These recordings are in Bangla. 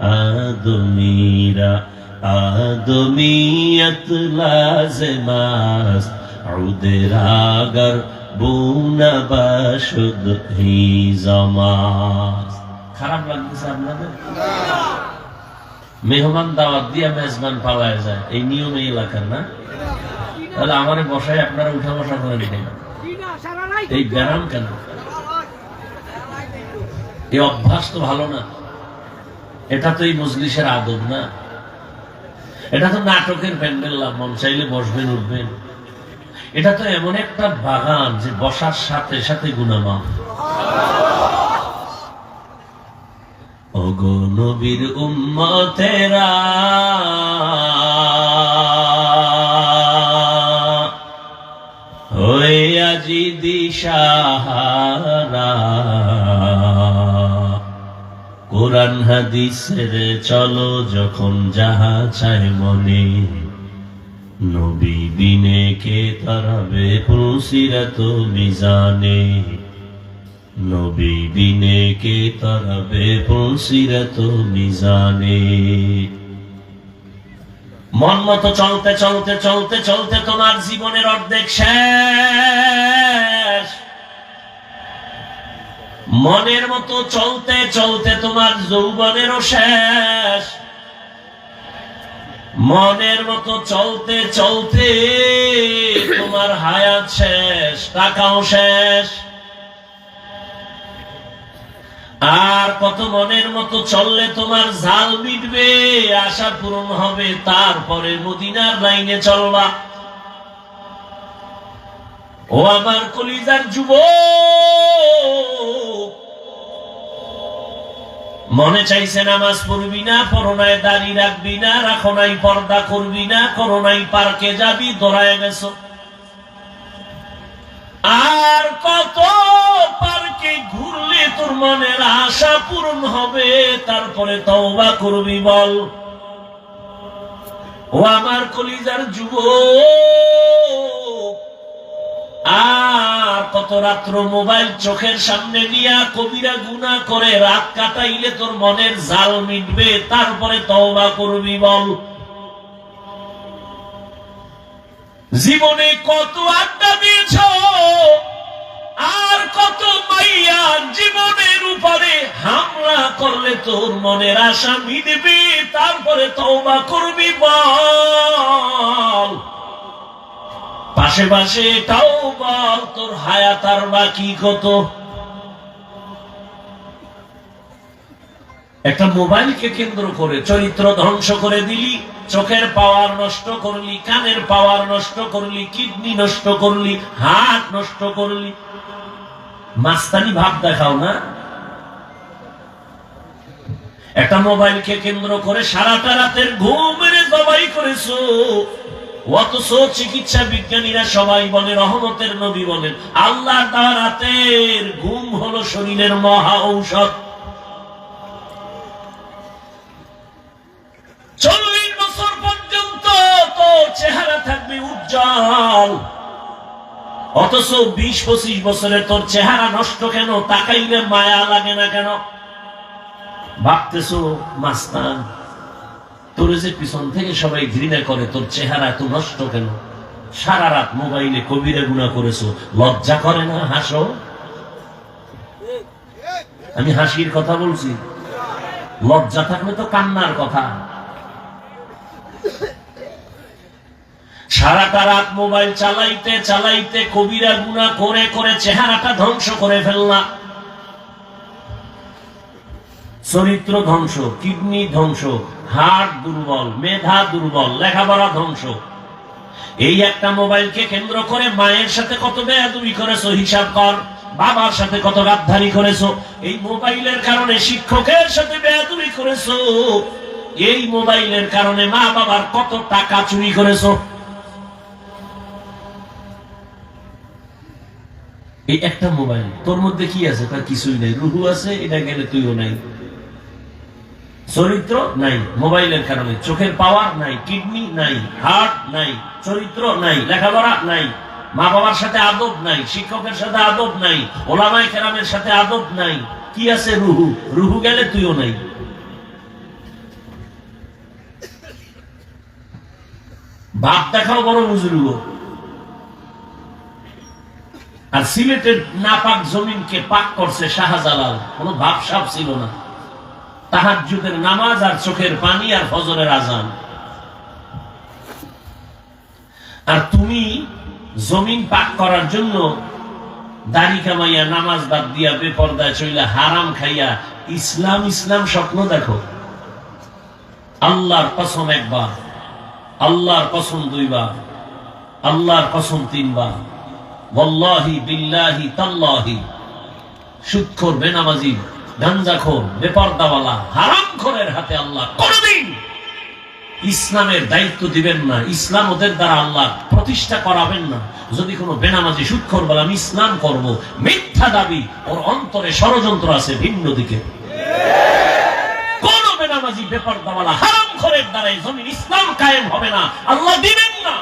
আদমিরা আদমিয়ত লাজমাস উদের আগার বুনা বাশুদ হি জামাস। খারাপ লাগতেছে আপনাদের? মেহমান দাওয়াত দিয়া মেজবান পালায় যায়, এই নিয়ম এই এলাকার না? তাহলে আমারে বসায় আপনারা উঠা বসা করে নিতেন, এই ব্যারাম কেন? এই অভ্যাস তো ভালো না। এটা তো এই মজলিসের আদব না, এটা তো নাটকের প্যান্ডেল, মন চাইলে বসবেন উঠবেন। এটা তো এমন একটা বাগান যে বসার সাথে সাথে গুনাহ। ওগো নবীর উম্মতেরা, হয়ে আজি দিশাহারা, কোরআন হাদিসের চলো যখন যাহা চায় মনে, নবী বিনে কে তারাবে ফুলসিরাত মিজানে, নবী বিনে কে তারাবে ফুলসিরাত মিজানে। মন মতো চলতে চলতে চলতে চলতে তোমার জীবনের অর্ধেক শেষ। মনের মতো চলতে চলতে তোমার যৌবনেরও শেষ। মনের মতো চলতে চলতে তোমার হায়াত শেষ, টাকাও শেষ। আর কত মনের মতো চললে তোমার জাল মিটবে, আশা পূরণ হবে, তারপরে মদিনার লাইনে চলবা। ও আমার কলিজার যুবক, মনে চাইছে নামাজ পড়বি না, পরনায় দাড়ি রাখবি না, রাখো নাই পর্দা করবি না, করো নাই পার্কে যাবি, দৌড়ায় গেছো। আর কত পার্কে ঘুরলে তোর মনের আশা পূরণ হবে, তারপরে তওবা করবি বল। ও আমার কলিজার যুবক, আর কত রাত্র মোবাইল চোখের সামনে নিয়া কবিরা গুনাহ করে রাত কাটাইলে তোর মনের জাল মিটবে, তারপরে তওবা করবি বল। জীবনে কত আড্ডা দিয়েছ, আর কত মাইয়া জীবনের উপরে হামলা করলে তোর মনের আশা মিটবে, তারপরে তওবা করবি বল। পাশে পাশে এটাও বল, তোর হায়াত আর বাকি কত? একটা মোবাইলকে কেন্দ্র করে চরিত্র ধ্বংস করে দিলি, চোখের পাওয়ার নষ্ট করলি, কানের পাওয়ার নষ্ট করলি, কিডনি নষ্ট করলি, হার্ট নষ্ট করলি। মাস্তানি ভাব দেখাও না। একটা মোবাইলকে কেন্দ্র করে সারাটা রাতের ঘুমের জবাই করেছো, অথচ চিকিৎসা বিজ্ঞানীরা সবাই বলে, রহমতের নবী বলেন, আল্লাহর দেওয়া রাতের ঘুম হলো শরীরের মহা ঔষধ। 40 বছর পর্যন্ত তো চেহারা থাকবে উজ্জ্বল, অথচ 20-25 বছরে তোর চেহারা নষ্ট কেন? তাকাইলে মায়া লাগে না কেন? ভাবতেছো মাস্তান, তোর যে পিছন থেকে সবাই ঘৃণা করে, তোর চেহারা এত নষ্ট কেন? সারা রাত মোবাইলে কবিরা গুনাহ করেছো, লজ্জা করে না? হাসো। আমি হাসির কথা বলছি, লজ্জা থাকলে তো কান্নার কথা। সারাটা রাত মোবাইল চালাইতে চালাইতে কবিরা গুনাহ করে করে চেহারাটা ধ্বংস করে ফেললা। চরিত্র ধ্বংস, কিডনি ধ্বংস, হার্ট দুর্বল, মেধা দুর্বল, লেখাপড়া ধ্বংস। এই একটা মোবাইলকে কেন্দ্র করে মায়ের সাথে কত বেয়াদবি করেছো হিসাব কর, বাবার সাথে কত গাদ্দারি করেছো। এই মোবাইলের কারণে শিক্ষকের সাথে বেয়াদবি করেছো, এই মোবাইলের কারণে মা বাবার কত টাকা চুরি করেছো। এই একটা মোবাইল, তোর মধ্যে কি আছে? তার কিছুই নাই। রুহু আছে, এটা গেলে তুইও নাই। চরিত্র নাই মোবাইলের কারণে, চোখের পাওয়ার নাই, কিডনি নাই, হার্ট নাই, চরিত্র নাই, লেখাপড়া নাই, মা বাবার সাথে আদব নাই, শিক্ষকের সাথে আদব নাই, ওলামায়ে কেরামের সাথে আদব নাই। কি আছে? রুহু। রুহু গেলে তুইও নাই। বাপ দেখাও বড় বুজুর্গ। আর সিলেটের নাপাক জমিনকে পাক করছে শাহজালাল, কোনো ভাব সাপ ছিল না। তাহাজ্জুদের নামাজ আর চোখের পানি আর ফজরের আজান। আর তুমি জমিন পাক করার জন্য দাড়ি কামাইয়া নামাজ বাদ দিয়া বেপরদায় চইলা হারাম খাইয়া ইসলাম ইসলাম স্বপ্ন দেখো। আল্লাহর কসম একবার, আল্লাহর কসম দুইবার, আল্লাহর কসম তিনবার, ওয়াল্লাহি বিল্লাহি তাল্লাহি, সুদখোর, বেনামাজি, গাঞ্জাখোর, বেপরদাওয়ালা, হারামখোরের হাতে আল্লাহ কোনদিন ইসলামের দায়িত্ব দিবেন না। ইসলাম ওদের দ্বারা আল্লাহ প্রতিষ্ঠা করাবেন না। যদি কোনো বেনামাজি সুদখোর বলে আমি ইসলাম করব, মিথ্যা দাবি, ওর অন্তরে ষড়যন্ত্র আছে ভিন্ন দিকে। কোন বেনামাজি বেপরদাওয়ালা হারামখোরের দ্বারা এই জমিন ইসলাম কায়েম হবে না, আল্লাহ দিবেন না।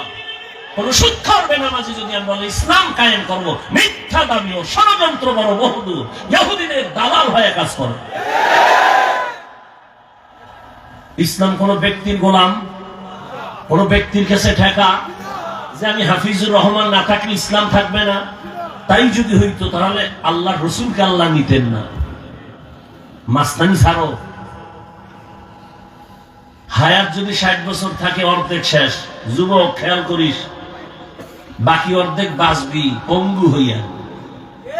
কোন সুদখোর বেনামাজি যদি আমরা বলি ইসলাম কায়েম করব, মিথ্যা দাবি ও ষড়যন্ত্র বড় বহুদূর, ইহুদিদের দালাল হয়ে কাজ করে। ইসলাম কোন ব্যক্তির গোলাম, কোন ব্যক্তির কাছে ঠেকা যে আমি হাফিজুর রহমান না থাকলে ইসলাম থাকবে না। তাই যদি হইতো তাহলে আল্লাহ রসুলকে আল্লাহ নিতেন না। মাস্তানি ছাড়ো। হায়াত যদি 60 বছর থাকে অর্ধেক শেষ। যুবক খেয়াল করিস, বাকি অর্ধেক বাঁচবি পঙ্গু হইয়া।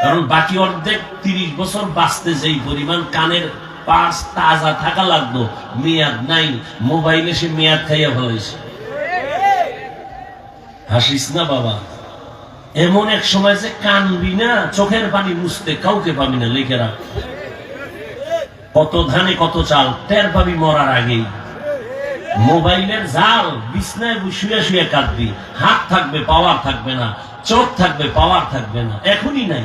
কারণ বাকি অর্ধেক 30 বছর বাঁচতে যেই পরিমাণ কানের পার্স তাজা থাকা লাগতো, মেয়াদ নাই। মোবাইলে সে মেয়াদ খাইয়া ফেলাইছে। হাসিস না বাবা, এমন এক সময় যে কানবি না, চোখের পানি মুছতে কাউকে পাবি না। লিখে রাখ, কত ধানে কত চাল টের পাবি মরার আগেই। মোবাইলের জাল, বিছনায় শুয়ে শুয়ে কাঁদবি। হাত থাকবে পাওয়ার থাকবে না, চোখ থাকবে পাওয়ার থাকবে না। এখনই নাই।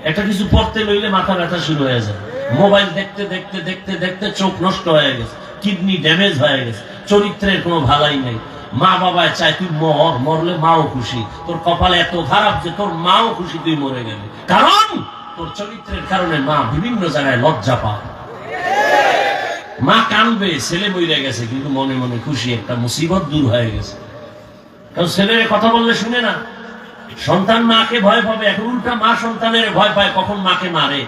একটা কিছু পড়তে লইলে মাথা ব্যথা শুরু হয়ে যায়। মোবাইল দেখতে দেখতে দেখতে দেখতে চোখ নষ্ট হয়ে গেছে, কিডনি ড্যামেজ হয়ে গেছে, চরিত্রের কোনো ভালাই নাই। মা বাবায় চায় তুই মর, মরলে মাও খুশি। তোর কপালে এত খারাপ যে তোর মাও খুশি তুই মরে গেলে, কারণ তোর চরিত্রের কারণে মা বিভিন্ন জায়গায় লজ্জা পায়। মা কানবে, ছেলে মরে গেছে, কিন্তু মনে মনে খুশি, একটা মুসিবত দূর হয়ে গেছে। কারণ ছেলের কথা বললে শুনে না। সন্তান মাকে ভয় পাবে, এখন উল্টা মা সন্তানের ভয় পায়, কখন মাকে মারে।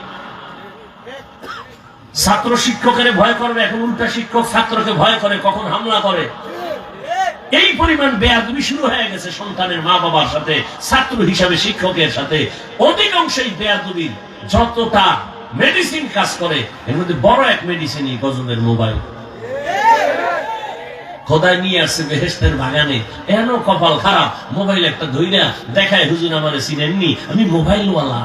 ছাত্র শিক্ষকের ভয় করবে, এখন উল্টা শিক্ষক ছাত্রকে ভয় করে, কখন হামলা করে। এই পরিমাণ বেয়াদবি শুরু হয়ে গেছে সন্তানের মা বাবার সাথে, ছাত্র হিসাবে শিক্ষকের সাথে। অধিকাংশই বেয়াদবি যতটা মেডিসিন কাজ করে, এর মধ্যে বড় এক মেডিসিনই গজবের মোবাইল। খোদায় নিয়ে আসছে বেহেশতের বাগানে, এন কপাল খারাপ, মোবাইল একটা ধইরা দেখায়, হুজুর আমারে চিনেননি, আমি মোবাইলওয়ালা।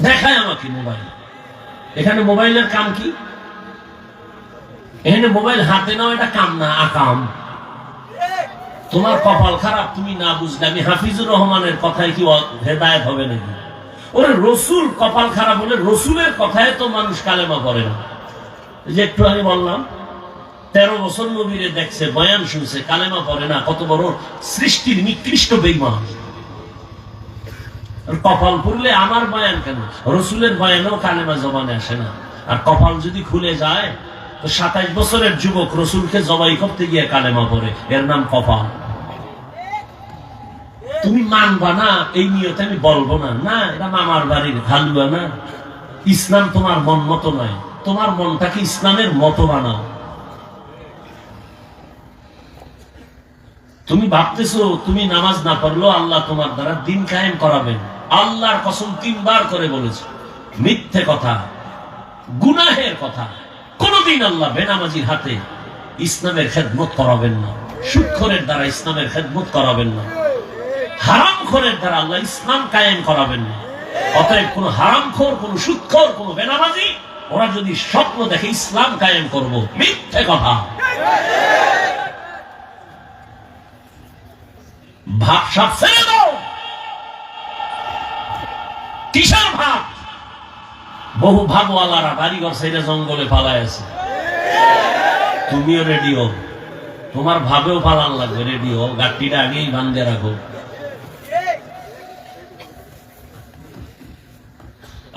দেখায় আমাকে মোবাইল। এখানে মোবাইলের কাম কি? এখানে মোবাইল হাতে নাও, এটা কাম না, আকাম। তোমার কপাল খারাপ, তুমি না বুঝলে। আমি হাফিজুর রহমানের কথায় কি হেদায়েত হবে নাকি? ওরে রসুল কপাল খারাপ হলে রসুলের কথায় তো মানুষ কালেমা পড়ে না। যে একটু আগে বললাম, 13 বছর নবীরে দেখছে, বয়ান শুনছে, কালেমা পড়ে না। কত বড় সৃষ্টির নিকৃষ্ট বেঈমান। কপাল পুরলে আমার বয়ান কেন, রসুলের বয়ানেও কালেমা জবানে আসে না। আর কপাল যদি খুলে যায় তো 27 বছরের যুবক রসুলকে জবাই করতে গিয়ে কালেমা পড়ে, এর নাম কপাল। তুমি মানবা না এই নিয়তে আমি বলবো না, না এটা মামার বাড়ির হালুয়া না। ইসলাম তোমার মন মতো নয়, তোমার মনটাকে ইসলামের মতো বানাও। তুমি ভাবতেছো তুমি নামাজ না পড়লেও আল্লাহ তোমার দ্বারা দিন কায়েম করাবেন। আল্লাহর কসম 3 বার করে বলেছে, মিথ্যে কথা, গুনাহের কথা। কোনদিন আল্লাহ বেনামাজির হাতে ইসলামের খেদমত করাবেন না, সুদখোরের দ্বারা ইসলামের খেদমত করাবেন না, হারামখোরের দ্বারা আল্লাহ ইসলাম কায়েম করাবেন না। অতএব কোন হারামখোর, কোন সুদখোর, কোন বেনামাজি ওরা যদি স্বপ্ন দেখে ইসলাম কায়েম করব, মিথ্যে কথা। ভাব সব ছেড়ে দাও। কিসের ভাব? বহু ভাবওয়ালারা বাড়িঘর ছেড়ে জঙ্গলে পালায় আছে। তুমিও রেডিও, তোমার ভাবেও পালান লাগবে। রেডিও গাড়িটা আগেই বান্ধে রাখো।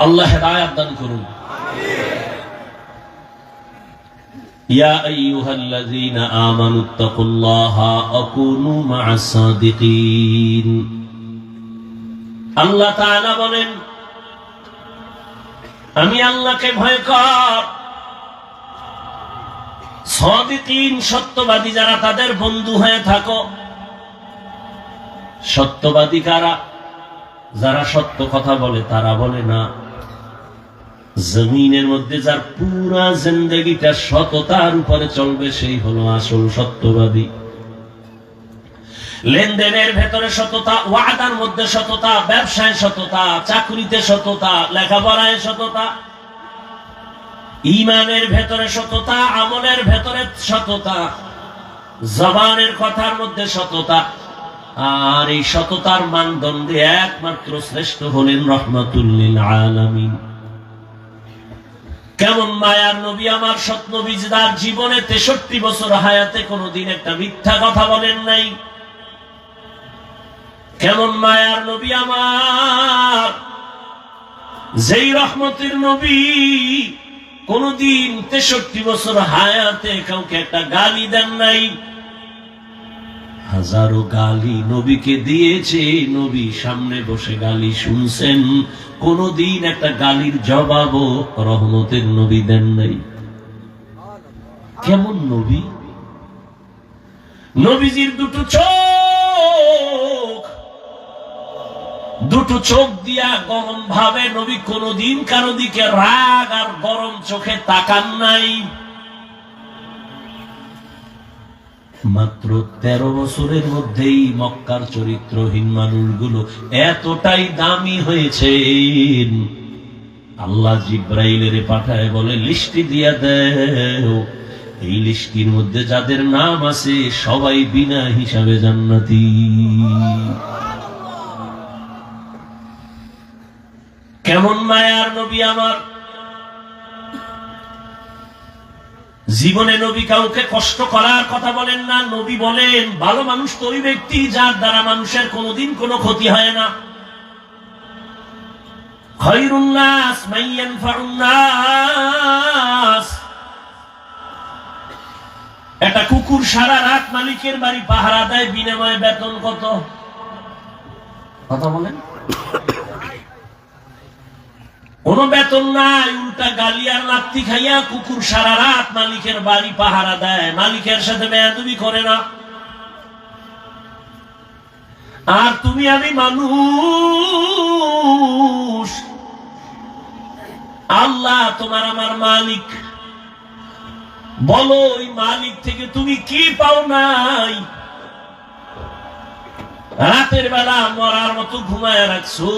আল্লাহ হেদায়েত দান করুন। ইয়া আইয়ুহাল্লাযীনা আমানুত্তাকুল্লাহা ওয়া কুনু মা'আস সাদিকিন। আল্লাহ তাআলা বলেন, আমি আল্লাহকে ভয় কর। সাদিকিন, সত্যবাদী যারা, তাদের বন্ধু হয়ে থাকো। সত্যবাদী কারা? যারা সত্য কথা বলে, তারা বলে না। জমিনের মধ্যে যার পুরা জিন্দেগিটা সততার উপরে চলবে, সেই হলো আসল সত্যবাদী। লেনদেনের ভেতরে সততা, ওয়াদার মধ্যে সততা, ব্যবসায় সততা, চাকরিতে সততা, লেখাপড়ায় সততা, ঈমানের ভেতরে সততা, আমলের ভেতরে সততা, জবানের কথার মধ্যে সততা। আর এই সততার মানদণ্ডে একমাত্র শ্রেষ্ঠ হলেন রাহমাতুল লিল আলামিন। কেমন মায়ার নবী আমার, সৎ নবী, যার জীবনে 63 বছর হায়াতে কোনদিন একটা মিথ্যা কথা বলেন নাই। কেমন মায়ার নবী আমার, যেই রহমতের নবী কোনদিন 63 বছর হায়াতে কাউকে একটা গালি দেন নাই। হাজারো গালি নবীকে দিয়েছে, নবী সামনে বসে গালি শুনছেন, কোনদিন একটা গালির জবাবও রহমতের নবী দেন নাই। কেমন নবী! নবীজির দুটো চোখ দিয়া গরম ভাবে, নবী কোনদিন কারো দিকে রাগ আর গরম চোখে তাকান নাই। মাত্র 13 বছরের মধ্যেই মক্কার চরিত্রহীন মানুষগুলো এতটাই দামি হয়েছে, আল্লাহ জিব্রাইলের পাঠায় বলে, লিস্টি দিয়া দেও। এই লিস্টির মধ্যে যাদের নাম আছে সবাই বিনা হিসাবে জান্নাতি। কেমন মায়ার নবী আমার! জীবনে নবী কাউকে কষ্ট করার কথা বলেন না। নবী বলেন, ভালো মানুষ তো ওই ব্যক্তি যার দ্বারা মানুষের কোনদিন কোনো ক্ষতি হয় না। খায়রুন নাস মান ইয়ানফাউন নাস। একটা কুকুর সারা রাত মালিকের বাড়ি পাহারা দেয়, বিনিময়ে বেতন কত? কথা বলেন। কোন বেতন নাই, উল্টা গালি আর লাত্তি খাইয়া কুকুর সারা রাত মালিকের বাড়ি পাহারা দেয়, মালিকের সাথে বেয়াদবি করে না। আর তুমি আমি মানুষ, আল্লাহ তোমার আমার মালিক। বলো, ওই মালিক থেকে তুমি কি পাও নাই? রাতের বেলা মরার মতো ঘুমায় রাখছো।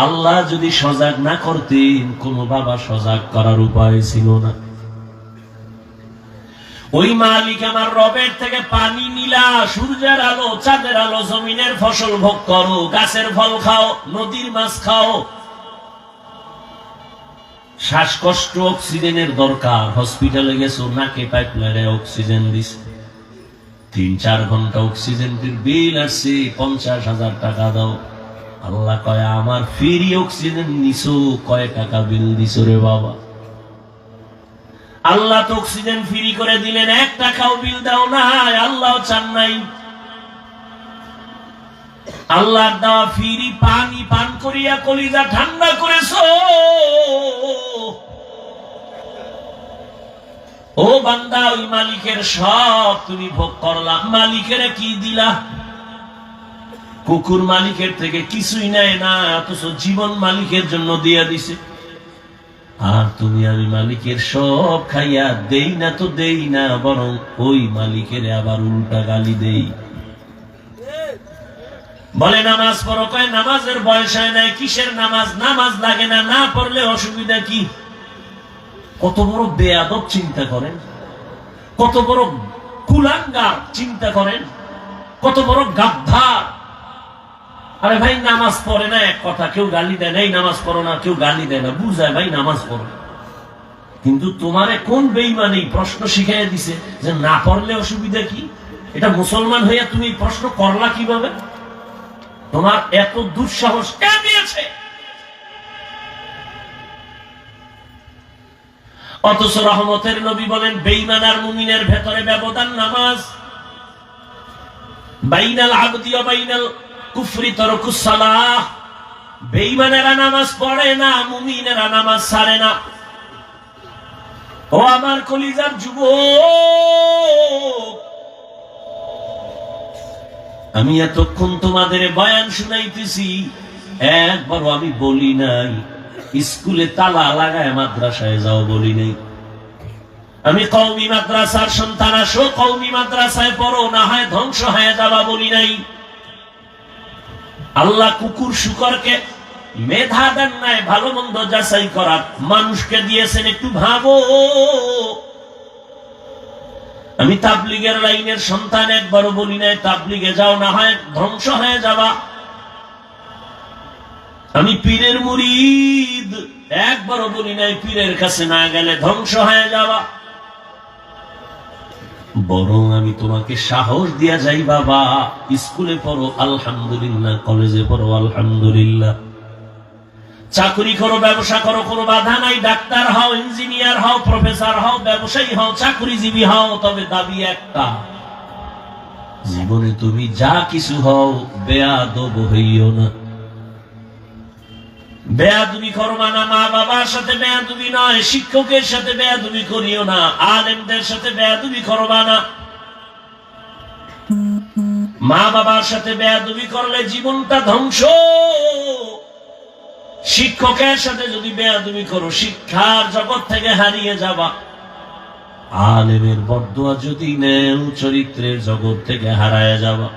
আল্লাহ যদি সজাগ না করতেন, কোন বাবা সজাগ করার উপায় ছিল না। ওই মালিক আমার রবের থেকে পানি নিলা, সূর্যের আলো, চাঁদের আলো, জমিনের ফসল ভোগ করো, গাছের ফল খাও, নদীর মাছ খাও। শ্বাসকষ্ট, অক্সিজেনের দরকার, হসপিটালে গেছো, নাকে পাইপলাইনে অক্সিজেন দিছে, 3-4 ঘন্টা অক্সিজেনের বিল আসছে, 50,000 টাকা দাও। আল্লাহ কয়, আমার ফ্রি অক্সিজেন নিছো, কয় টাকা বিল দিছো রে বাবা? আল্লাহ তো অক্সিজেন ফ্রি করে দিলেন, 1 টাকাও বিল দাও নাই, আল্লাহ চান নাই। আল্লাহর দেওয়া ফ্রি পানি পান করিয়া কলিজা ঠান্ডা করেছো। ও বান্দা, ওই মালিকের সব তুমি ভোগ করলা, মালিকের কি দিলা? কুকুর মালিকের থেকে কিছুই নেয় না, অথচ জীবন মালিকের জন্য দিয়া দিছে। আর তুমি আমি মালিকের সব খাইয়া দেই না তো দেই না, বরং ওই মালিকের আবার উল্টা গালি দেই। বলে নামাজ পড়ো, কয় নামাজের বয়স হয় নাই। কিসের নামাজ? নামাজ লাগে না, না পড়লে অসুবিধা কি? কত বড় বেয়াদব চিন্তা করেন, কত বড় কুলাঙ্গার চিন্তা করেন, কত বড় গাদ্দার। আরে ভাই, নামাজ পড়ে না এক কথা, কেউ গালি দেয় না। এই নামাজ পড়ো না, কেউ গালি দেয় না, বুঝায় ভাই নামাজ পড়ো। কিন্তু তোমারে কোন বেঈমান এই প্রশ্ন শিখাইয়া দিছে যে না পড়লে অসুবিধা কি? এটা মুসলমান হইয়া তুমি প্রশ্ন করলা কিভাবে? তোমার এত দুঃসাহস কে দিয়েছে? অথচ রহমতের নবী বলেন বেঈমান আর মুমিনের ভেতরে ব্যবধান নামাজ। বাইনাল আবদি ওয়া বাইনাল কুফরি তারকুস সালাহ। বেঈমানেরা নামাজ পড়ে না, মুমিনেরা নামাজ ছাড়ে না। ও আমার কলিজার যুবক, আমি এতক্ষণ তোমাদের বয়ান শুনাইতেছি, একবারও আমি বলি নাই স্কুলে তালা লাগায় মাদ্রাসায় যাও, বলি নাই। আমি কওমি মাদ্রাসার সন্তান, আসো কওমি মাদ্রাসায় পড়ো, না হয় ধ্বংস হয়ে যাবা, বলি নাই। আল্লাহ কুকুর শুকরকে মেধা দেন নাই ভালো মন্দ যাচাই করার, মানুষকে দিয়েছেন, একটু ভাবো। আমি তাবলীগের লাইনের সন্তান, একবারও বলি নাই তাবলীগে যাও, না হয় ধ্বংস হয়ে যাবা। আমি পীরের মুরিদ, একবারও বলি নাই পীরের কাছে না গেলে ধ্বংস হয়ে যাবা। বরং আমি তোমাকে সাহস দিয়া যাই, বাবা স্কুলে পড়ো আলহামদুলিল্লাহ, কলেজে পড়ো আলহামদুলিল্লাহ, চাকরি করো, ব্যবসা করো, কোনো বাধা নাই। ডাক্তার হও, ইঞ্জিনিয়ার হও, প্রফেসর হও, ব্যবসায়ী হও, চাকরিজীবী হও, তবে দাবি একটা, জীবনে তুমি যা কিছু হও বেয়াদব হইও না। বেয়াদবি করবা না, মা বাবার সাথে বেয়াদবি নয়, শিক্ষকের সাথে বেয়াদবি করিও না, আলেমদের সাথে বেয়াদবি করবা না। মা বাবার সাথে বেয়াদবি করলে জীবনটা ধ্বংস। শিক্ষকের সাথে যদি বেয়াদবি করো, শিক্ষার জগৎ থেকে হারিয়ে যাবা। আলেমের বদদুয়া যদি নেও, চরিত্রের জগৎ থেকে হারায় যাবা।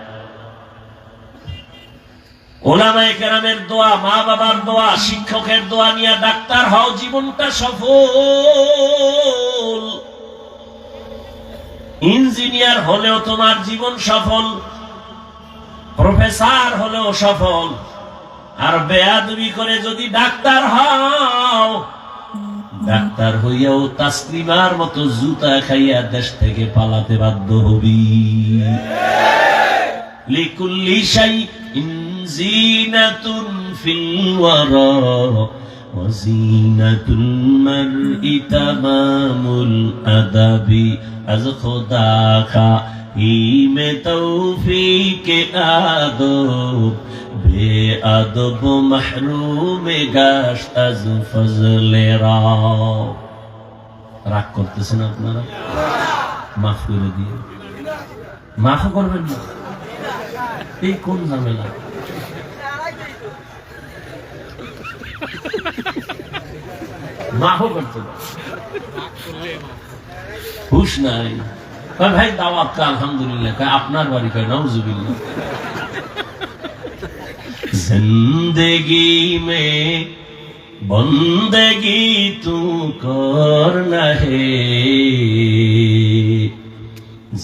ওলামায়ে কেরামের দোয়া, মা বাবার দোয়া, শিক্ষকের দোয়া নিয়ে ডাক্তার হও, জীবনটা সফল। ইঞ্জিনিয়ার হলেও তোমার জীবন সফল, প্রফেসর হলেও সফল। আর বেয়াদবি করে যদি ডাক্তার হও, ডাক্তার হইয়াও তাসলিমার মতো জুতা খাইয়া দেশ থেকে পালাতে বাধ্য হবি। লিকুল্লি শাইইন জিনাতুন ফিল ওয়ারা ওয়া জিনাতুল মারই তামামুল আদাবি। আজ খোদা কা ইমে তৌফিকে আদব, বেআদব মাহরুমে গাশত আজ ফজলে রাও। রাগ করতেছেন আপনারা? মাফ করে দিয়ে, মাফ করবেন না, এই কোন ঝামেলা? মাফও করতে হুশ নাই। ভাই দাওয়াত কা আলহামদুলিল্লাহ, আপনার বাড়ি কয় নাউজুবিল্লাহ। जिंदगी में बंदगी तू करना है,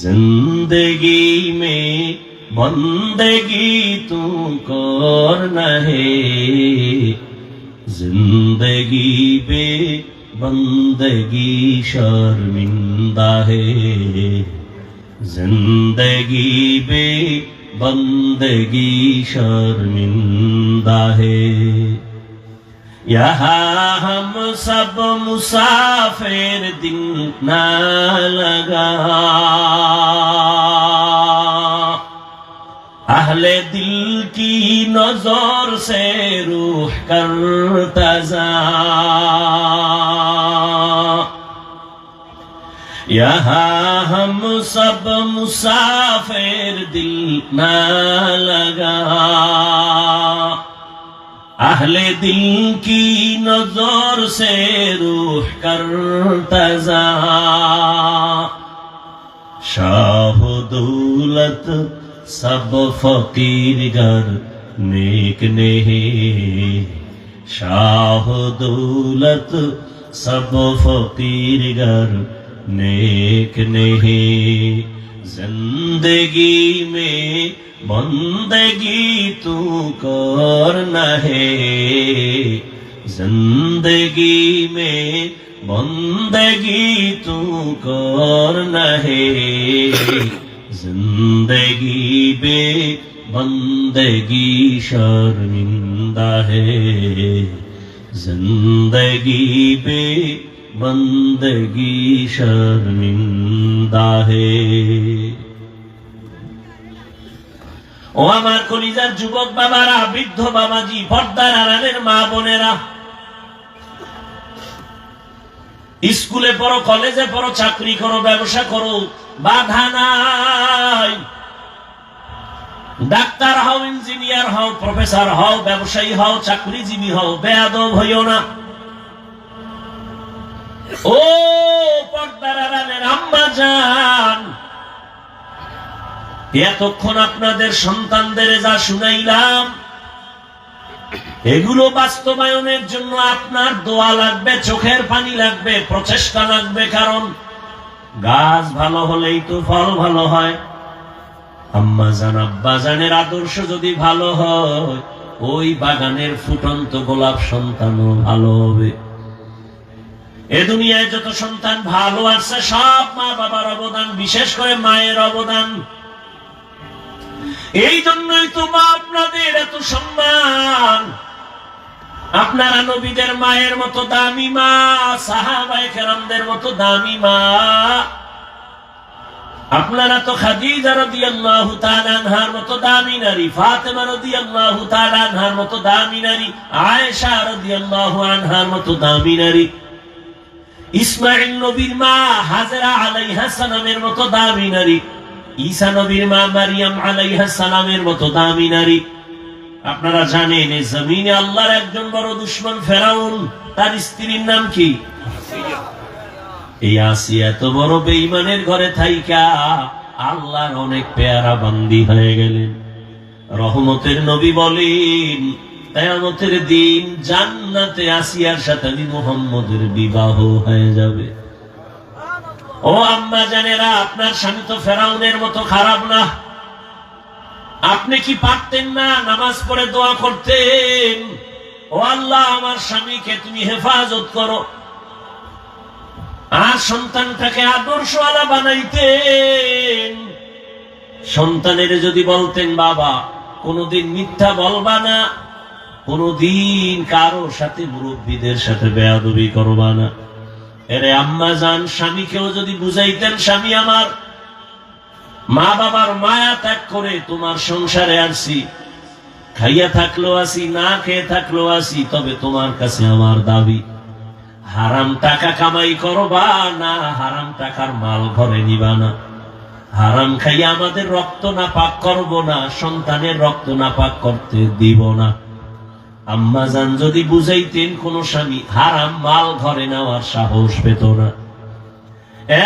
जिंदगी में बंदगी तू करना है, जिंदगी पे बंदगी शर्मिंदा है, जिंदगी पे बंदगी शर्मिंदा है। यहाँ हम सब मुसाफिर दिल ना लगा, अहले दिल की नजर से रूह करता जा। यहाँ हम सब मुसाफिर दिल ना लगा, अहले दिल की नजर से रूह करता जा। शाह दौलत सब फकीर गर नेक नहीं, शाह दौलत सब फकीर गर नेक नहीं, जिंदगी में बंदगी तू करना है, जिंदगी में बंदगी तू करना है, जिंदगी में बंदगी शर्मिंदा है, जिंदगी में बंदगी शर्मिंदा है। ও আমার কলিজার যুবক বাবারা, বৃদ্ধ বাবাজি, পর্দার আড়ালের মা বোনেরা, স্কুলে পড়ো, কলেজে পড়ো, চাকরি করো, ব্যবসা করো, বাধা নাই। ডাক্তার হও, ইঞ্জিনিয়ার হও, প্রফেসর হও, ব্যবসায়ী হও, চাকরিজীবী হও, বেয়াদব হইও না। ও পর্দার আড়ালের আম্মা জান, এতক্ষণ আপনাদের সন্তানদের যা শুনাইলাম, এগুলো বাস্তবায়নের জন্য আপনার দোয়া লাগবে, চোখের পানি লাগবে, প্রচেষ্টা লাগবে। কারণ গাছ ভালো হলেই তো ফল ভালো হয়। আম্মা জান, আব্বা জানের আদর্শ যদি ভালো হয়, ওই বাগানের ফুটন্ত গোলাপ সন্তানও ভালো হবে। এ দুনিয়ায় যত সন্তান ভালো আছে, সব মা বাবার অবদান, বিশেষ করে মায়ের অবদান। এই জন্যই তো মা আপনাদের এত সম্মান। আপনারা নবীদের মায়ের মতো দামি মা, সাহাবায়ে কেরামদের মতো দামি মা। আপনারা তো খাদিজা রাদিয়াল্লাহু তাআলা আনহার মতো দামি নারী, ফাতেমা রাদিয়াল্লাহু তাআলা আনহার মতো দামি নারী, আয়েশা রাদিয়াল্লাহু আনহার মতো দামি নারী, ইসমাঈল নবীর মা হাজেরা আলাইহিস সালামের মতো দামি নারী, ঈসা নবীর মা মারিয়াম আলাইহিস সালামের মতো দামি নারী। আপনারা জানেন এই জমিনে আল্লাহর একজন বড় দুশমন ফেরাউন, তার স্ত্রীর নাম কি? এই আসিয়া এত বড় বেঈমানের ঘরে থাইকা আল্লাহর অনেক পেয়ারা বান্দি হয়ে গেলেন। রহমতের নবী বলেন, কিয়ামতের দিন জান্নাতে আসিয়ার সাথে মুহাম্মদের বিবাহ হয়ে যাবে। ও আম্মা জানেরা, আপনার স্বামী তো ফেরাউনের মতো খারাপ না। আপনি কি পারতেন না নামাজ পড়ে দোয়া করতেন, ও আল্লাহ আমার স্বামীকে তুমি হেফাজত করো, আর সন্তানটাকে আদর্শওয়ালা বানাইতেন। সন্তানের যদি বলতেন, বাবা কোনদিন মিথ্যা বলবা না, কোনদিন কারো সাথে, মুরব্বীদের সাথে বেয়াদবি করবা না। এরে আম্মা জান, স্বামীকেও যদি বুঝাইতেন, স্বামী আমার, মা বাবার মায়া ত্যাগ করে তোমার সংসারে আসি, খাইয়া থাকলেও আসি, না খেয়ে থাকলেও আসি, তবে তোমার কাছে আমার দাবি, হারাম টাকা কামাই করবা না, হারাম টাকার মাল ঘরে নিবা না, হারাম খাইয়া আমাদের রক্ত না পাক করবো না, সন্তানের রক্ত না পাক করতে দিব না। আম্মা জান যদি বুঝাইতেন, কোন স্বামী হারাম মাল ঘরে নেওয়ার সাহস পেত না।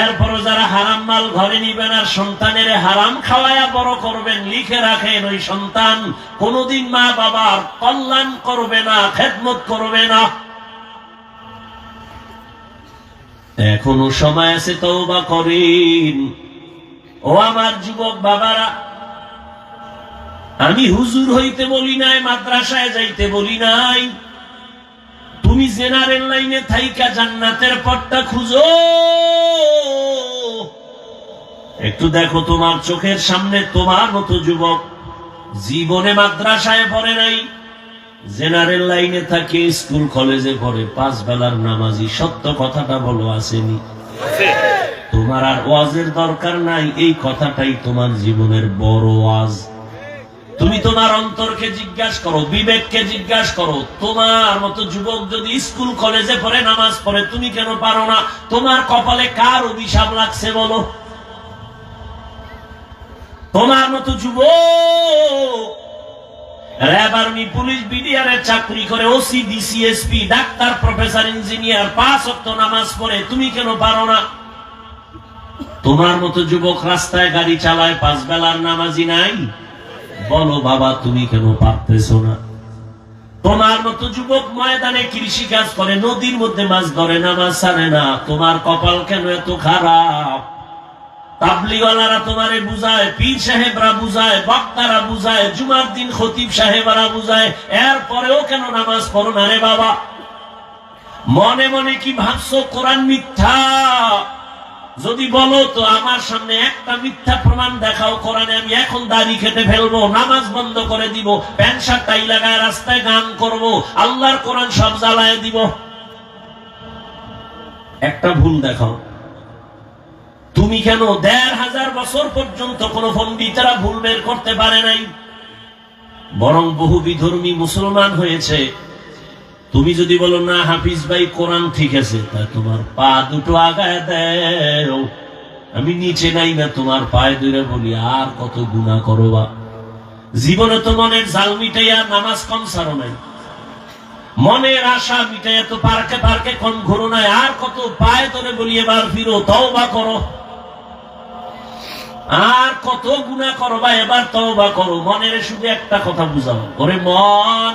এরপরও যারা হারাম মাল ঘরে নিবেন আর সন্তানের হারাম খাওয়ায়া বড় করবেন, লিখে রাখেন, ওই সন্তান কোনদিন মা বাবার কল্যাণ করবে না, খেদমত করবে না। এখনো সময় আছে, তওবা করেন। ও আমার যুবক বাবারা, আমি হুজুর হইতে বলি নাই, মাদ্রাসায় যাইতে বলি নাই। তুমি জেনারেল লাইনে থাইকা জান্নাতের পথটা খুঁজো। একটু দেখো তোমার চোখের সামনে তোমার মতো যুবক জীবনে মাদ্রাসায় পড়ে নাই, জেনারেল লাইনে থাকে, স্কুল কলেজে পড়ে, 5 বেলার নামাজি। সত্য কথাটা বলো, আসেনি? তোমার আর ওয়াজের দরকার নাই, এই কথাটাই তোমার জীবনের বড় ওয়াজ। তুমি তোমার অন্তরকে জিজ্ঞাসা করো, বিবেককে জিজ্ঞাসা করো, তোমার মতো যুবক যদি স্কুল কলেজে পড়ে, নামাজ পড়ে, তুমি কেন পারো না? তোমার কপালে কার অভিশাপ লাগছে বলো? তোমার মতো যুবক র্যাব, আর্মি, পুলিশ, বিডিআরের চাকরি করে, OC, DC, SP, doctor, professor, engineer, 5 ওয়াক্ত নামাজ পড়ে, তুমি কেন পারো না? তোমার মতো যুবক রাস্তায় গাড়ি চালায়, 5 বেলার নামাজি নাই, বলো বাবা তুমি কেন পারতেছো না? তোমার মতো যুবক ময়দানে কৃষি কাজ করে, নদীর মধ্যে মাছ ধরে, নামাজ ছাড়ে না, তোমার কপাল কেন এত খারাপ? তাবলিগওয়ালারা তোমারে বুঝায়, পীর সাহেবরা বুঝায়, বক্তারা বুঝায়, জুমার দিন খতিব সাহেবরা বুঝায়, এরপরেও কেন নামাজ পড়ো না রে বাবা? মনে মনে কি ভাবছো কোরআন মিথ্যা? যদি বলো তো আমার সামনে একটা মিথ্যা প্রমাণ দেখাও কোরআনে, আমি এখন দাড়ি কেটে ফেলবো, নামাজ বন্ধ করে দিব, প্যান্ট শার্ট টাই লাগায় রাস্তায় গান করব, আল্লাহর কোরআন সব জ্বালায় দিব। একটা ভুল দেখাও। তুমি কেন ১৫০০ বছর পর্যন্ত কোন পণ্ডিতেরা ভুল বের করতে পারে নাই, বরং বহু বিধর্মী মুসলমান হয়েছে। তুমি যদি বলো না হাফিজ ভাই কোরআন ঠিক আছে, তা তোমার পা দুটো আগায় দেও, আমি নিচে নাই না তোমার পায়ে ধরে বলি আর কত গুনাহ করবা। জীবনে তো মনের জাল মিটাইয়া নামাজ কম ছাড়ো নাই, মনের আশা মিটাইয়া তো পার্কে পার্কে কম ঘুরো নাই, আর কত পায়ে ধরে বলি এবার ফিরো, তওবা করো। আর কত গুনাহ করবা, এবার তওবা করো। মনের শুধু একটা কথা বুঝাও, ওরে মন,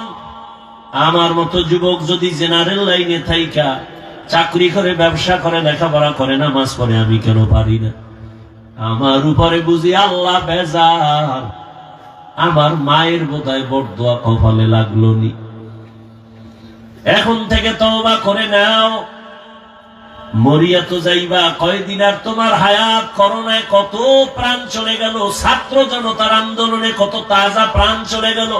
আমার মতো যুবক যদি জেনারেল লাইনে থাইকা চাকরি করে, ব্যবসা করে, লেখাপড়া করে, নামাজ পড়ে, আমি কেন পারি না? আমার উপরে বুঝি আল্লাহ বেজার, আমার মায়ের বোধহয় বড়দোয়া কপালে লাগলো নি। এখন থেকে তওবা করে নাও। মরিয়া তো যাইবা কয়দিন, আর তোমার হায়াত। করোনায় কত প্রাণ চলে গেল, ছাত্র জনতার আন্দোলনে কত তাজা প্রাণ চলে গেল।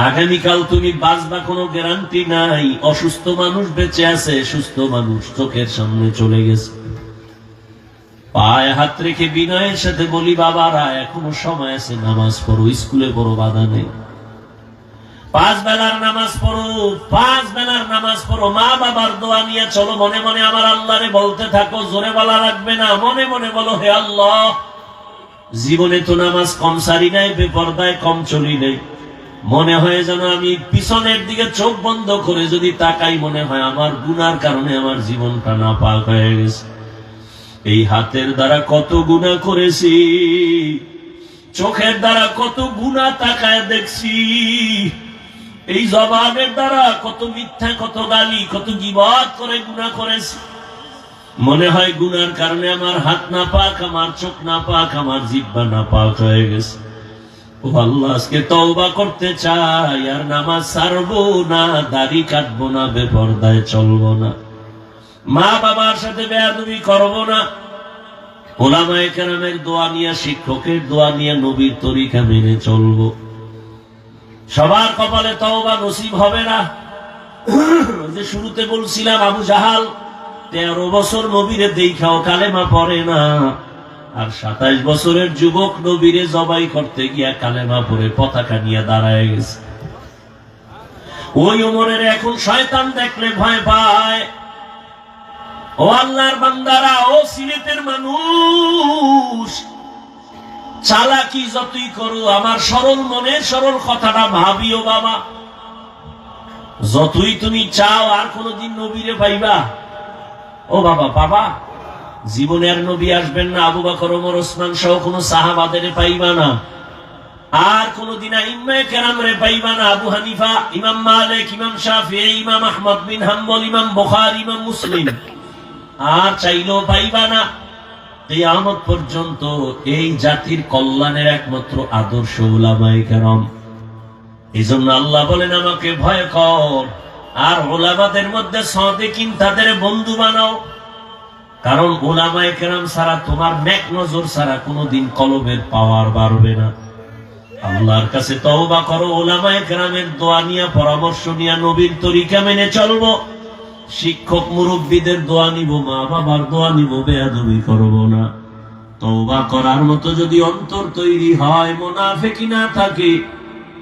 আগামীকাল তুমি বাঁচবা কোনো গ্যারান্টি নাই। অসুস্থ মানুষ বেঁচে আছে, সুস্থ মানুষ চোখের সামনে চলে গেছে। পায়ে হাত রেখে বিনয়ের সাথে বলি, বাবারা এখনো সময় আছে, নামাজ পড়ো, স্কুলে পড়ো, বাধা নেই। 5 বেলার নামাজ পড়ো, 5 বেলার নামাজ পড়ো। মা বাবার দোয়া নিয়ে চলো, মনে মনে আমার আল্লাহরে বলতে থাকো, জোরে বলা লাগবে না, মনে মনে বলো, হে আল্লাহ, জীবনে তো নামাজ কম সারি নাই, বেপরদায় কম চলি নাই। মনে হয় যেন আমি পিছনের দিকে চোখ বন্ধ করে যদি তাকাই, মনে হয় আমার গুনার কারণে আমার জীবনটা নাপাক হয়ে গেছে। এই হাতের দ্বারা কত গুনাহ করেছি, চোখের দ্বারা কত গুনাহ তাকায় দেখছি, এই জবানের দ্বারা কত মিথ্যা, কত গালি, কত গীবত করে গুনাহ করেছি। মনে হয় গুনার কারণে আমার হাত নাপাক, আমার চোখ নাপাক, আমার জিহ্বা নাপাক হয়ে গেছে। ও আল্লাহ, আজকে তওবা করতে চাই, আর নামাজ ছাড়বো না, দাড়ি কাটবো না, বেপরদায় চলবো না, মা বাবার সাথে বেয়াদবি করবো না, ওলামায়ে কেরামের দোয়া নিয়ে, শিক্ষকের দোয়া নিয়ে, নবীর তরিকা মেনে চলবো। সবার কপালে তওবা নসিব হবে না। যে শুরুতে বলছিলাম, আবু জাহাল 13 বছর নবীরে দেখাও কালেমা পড়ে না, আর 27 বছরের যুবক নবীরে জবাই করতে গিয়া কালেমা পড়ে পতাকা নিয়ে দাঁড়ায় গেছে। ওই ওমরের এখন শয়তান দেখলে ভয় পায়। ও আল্লাহর বান্দারা, ও সিলেটের মানুষ, চালাকি যতই করো, আমার সরল মনের সরল কথাটা ভাবিও বাবা। যতই তুমি চাও আর কোনদিন নবীরে পাইবা, ও বাবা পাবা, জীবনে আর নবী আসবেন না। আবু বকর, ওমর, ওসমান সহ কোন সাহাবাদের পাইবা না, আর কোনদিন আইম্মায়ে কেরামরে পাইবা না। আবু হানিফা, ইমাম মালিক, ইমাম শাফিঈ, ইমাম আহমদ বিন হাম্বল, ইমাম বুখারী, ইমাম মুসলিম আর চাইলেও পাইবা না। কিয়ামত পর্যন্ত এই জাতির কল্যাণের একমাত্র আদর্শ উলামায়ে কেরাম। এজন্য আল্লাহ বলেন, আমাকে ভয় কর, আর উলামাদের মধ্যে সাদিকিন, তাদের বন্ধু বানাও। কারণ উলামায়ে কেরাম ছাড়া, তোমার নেক নজর ছাড়া কোনোদিন কলবের পাওয়ার বাড়বে না। আল্লাহর কাছে তওবা করো, উলামায়ে কেরামের দোয়া নিয়ে, পরামর্শ নিয়ে, নবীর তরিকা মেনে চলবো। শিক্ষক মুরব্বীদের দোয়া নিব, মা বাবার দোয়া নিব, বেয়াদবি করব না। তওবা করার মতো যদি অন্তর তৈরি হয়, মুনাফিকি না থাকে,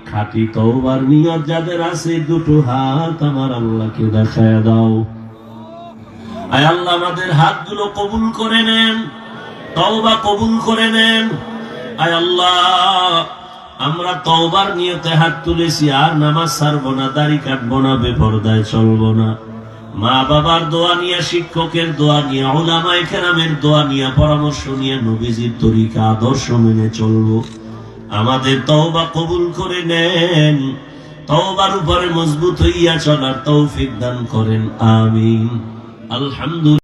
খাঁটি তওবার নিয়ত যাদের আছে, দুটো হাত আমার আল্লাহকে দেখায় দাও। আয় আল্লাহ, আমাদের হাতগুলো কবুল করে নেন, তওবা কবুল করে নেন। আয় আল্লাহ, আমরা তওবার নিয়তে হাত তুলেছি, আর নামাজ ছাড়বো না, দাড়ি কাটবো না, বেপরদায় চলবো না। মা বাবার দোয়া নিয়ে, শিক্ষকের দোয়া নিয়ে, উলামায়ে কেরামের দোয়া নিয়ে, পরামর্শ নিয়ে, নবীজির তরিকা আদর্শ মেনে চলবো। আমাদের তওবা কবুল করে নেন, তওবার উপরে মজবুত হইয়া চলার তৌফিক দান করেন, আমিন। আলহামদুলিল্লাহ।